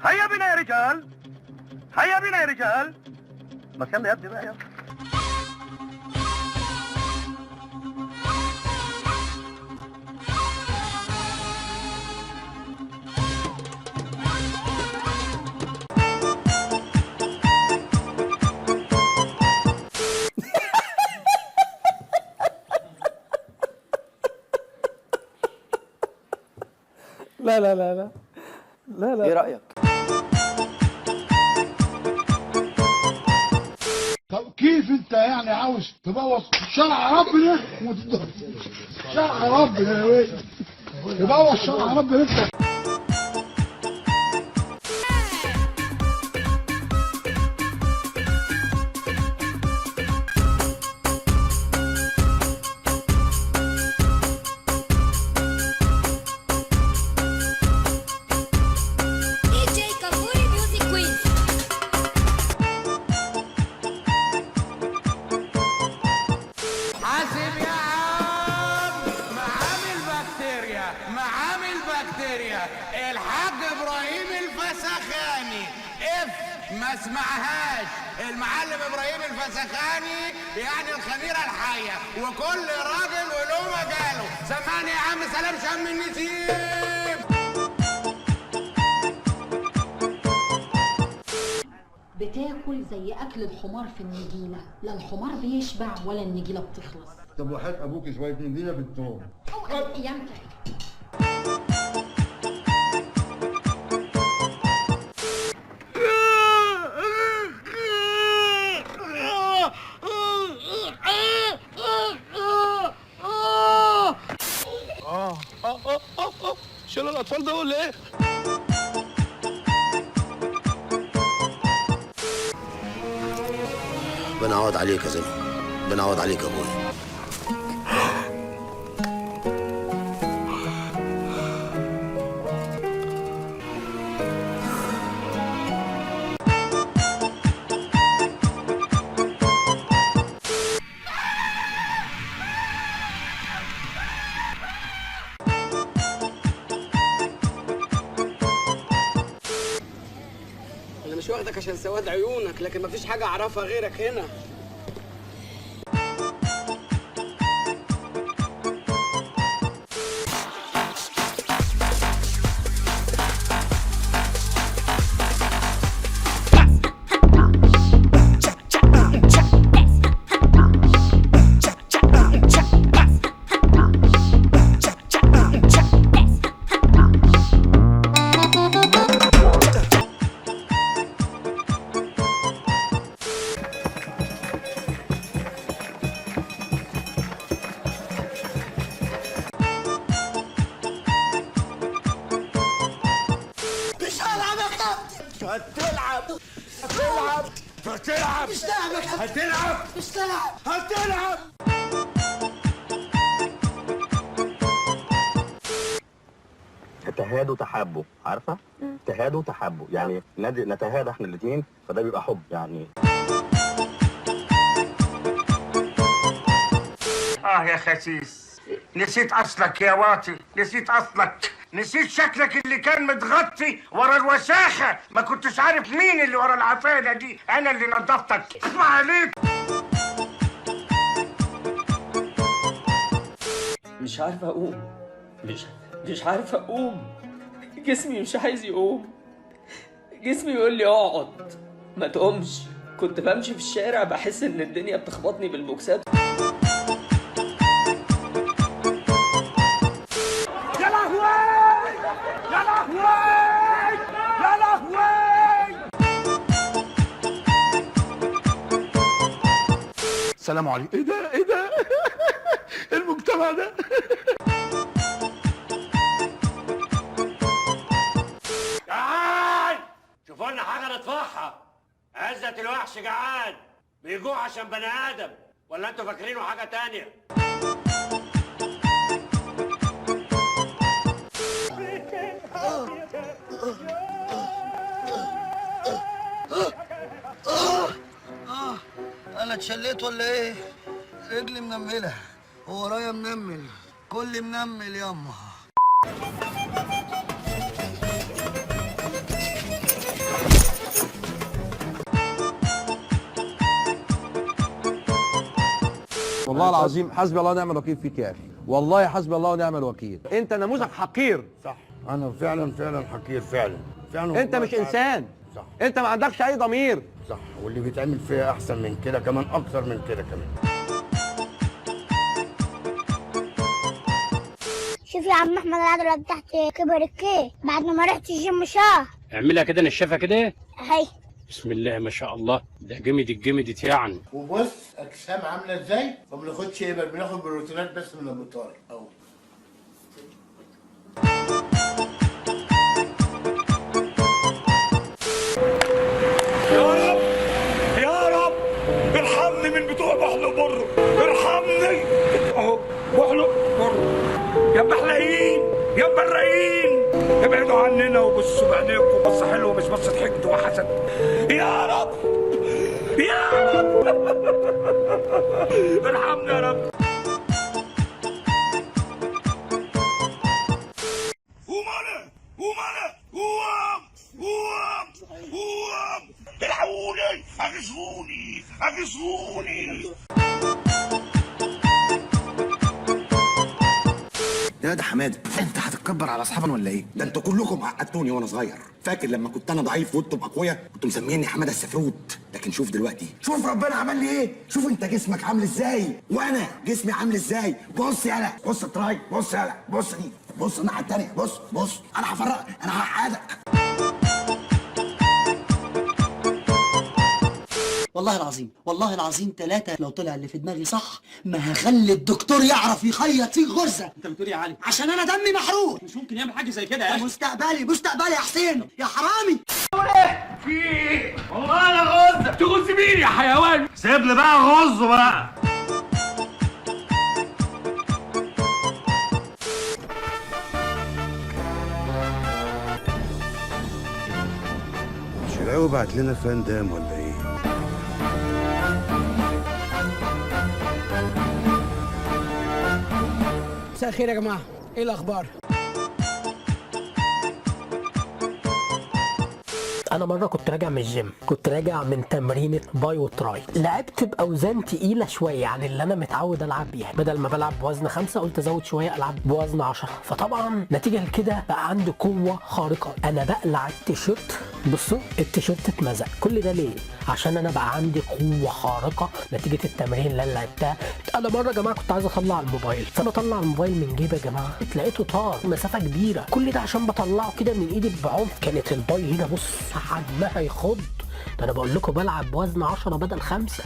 هيا بنا يا رجال، هيا بنا يا رجال. بس يلا يا ابني بقى يلا. لا لا لا لا لا لا. ايه رأيك؟ طب كيف انت يعني عاوز تبوظ شرع ربنا شرع ربنا يا ويلي، تبوظ شرع ربنا انت. الحاج ابراهيم الفسخاني ما اسمعهاش. المعلم ابراهيم الفسخاني يعني الخميره الحيه، وكل راجل وله مجاله. سمعني يا عم سلام شم النسيم. بتاكل زي اكل الحمار في النجيله، لا الحمار بيشبع ولا النجيله بتخلص. طب وحياة ابوك شويه نجيله بالثوم. ايامتك. شيل الاطفال دول ولا ايه؟ بنعوض عليك يا زلمه، بنعوض عليك يا ابويا. انا مش واخدك عشان سواد عيونك، لكن مفيش حاجة اعرفها غيرك هنا. هتلعب مش لاعب. هتلعب مش لاعب. هتلعب. تهادوا تحابوا، عارفه؟ تهادوا تحابوا، يعني نتهادى احنا الاثنين، فده بيبقى حب يعني. يا خسيس، نسيت اصلك يا واطي، نسيت اصلك، نسيت شكلك اللي كان متغطي ورا الوساخه. ما كنتش عارف مين اللي ورا العفانه دي. انا اللي نظفتك. اسمع عليك. مش عارف اقوم، مش عارف اقوم. جسمي مش عايز يقوم. جسمي يقول لي اقعد ما تقومش. كنت بمشي في الشارع بحس ان الدنيا بتخبطني بالبوكسات. يا لهوي يا لهوي يا لهوي. السلام عليكم. ايه ده ايه ده؟ المجتمع ده. جعان، شوفوا لنا حاجه ندفعها. عزة الوحش جعان، بيجوع عشان بني ادم، ولا انتوا فاكرينه حاجه تانية؟ انا اتشليت ولا ايه؟ رجلي منمله وورايا منمل، كل منمل ياما. والله العظيم حسبي الله ونعم الوكيل فيك يا اخي، والله حسبي الله ونعم الوكيل. انت نموذج حقير. صح، انا فعلا حقير فعلا. انت مش انسان. صح. انت ما عندكش اي ضمير. صح، واللي بيتعمل فيها احسن من كده كمان، اكتر من كده كمان. شوف يا عم احمد العضله تحت كبر الكيك بعد ما رحت الجيم شهر. اعملها كده نشفها كده. اهي. بسم الله ما شاء الله، ده جمدت يعني. وبص اجسام عامله ازاي، ما بناخدش ابر، بناخد بروتينات بس من ابو طارق اهو. يا رب ارحمني من بتوع بحلق بره، ارحمني اهو بحلق بره. يا محلقين يا مبرقين، ابعدوا عننا وبصوا بعينيكم بصه حلوه مش بصه حقد وحسد. يا رب يا رب ارحمنا يا رب. قوم الحقوني، اغيثوني. يا ده حماده، انت هتتكبر على اصحابنا ولا ايه؟ ده انتوا كلكم عقدتوني وانا صغير. فاكر لما كنت انا ضعيف وانتم اقوياء كنتوا مسميني حماده السفروت؟ لكن شوف دلوقتي، شوف ربنا عمل لي ايه. شوف انت جسمك عامل ازاي وانا جسمي عامل ازاي. بص يالا، بص التراي، بص يالا، بص دي، بص الناحيه التانيه، بص انا هفرقك، انا هقعدك. والله العظيم 3 لو طلع اللي في دماغي صح ما هخلي الدكتور يعرف يخيط فيك غرزه. انت بتقول ايه يا علي؟ عشان انا دمي محروق. مش ممكن يعمل حاجه زي كده يا اخي. مستقبلي يا حسين يا حرامي. في ايه؟ والله انا غز. تغز مين يا حيوان؟ سيبني بقى غز بقى. شراوي بعت لنا فان دام ولا ايه؟ مساء الخير يا جماعه، ايه الاخبار؟ انا مره كنت راجع من الجيم، كنت راجع من تمرينه باي وتراي، لعبت باوزان تقيله شويه عن اللي انا متعود العب بيها. بدل ما بلعب بوزن 5 قلت ازود شويه العب بوزن 10. فطبعا نتيجه لكده بقى عندي قوه خارقه. انا بقلع التيشيرت، بصوا التيشيرت اتمزق. كل ده ليه؟ عشان انا بقى عندي قوه خارقه نتيجه التمرين اللي انا لعبتها. انا مره يا جماعه كنت عايز اطلع الموبايل، فانا اطلع الموبايل من جيبي يا جماعه لقيته طار مسافه كبيره. كل ده عشان بطلعه كده من ايدي بعنف. كانت الباي هنا بص حجمها يخض. ده انا بقول لكم بلعب بوزن 10 بدل 5.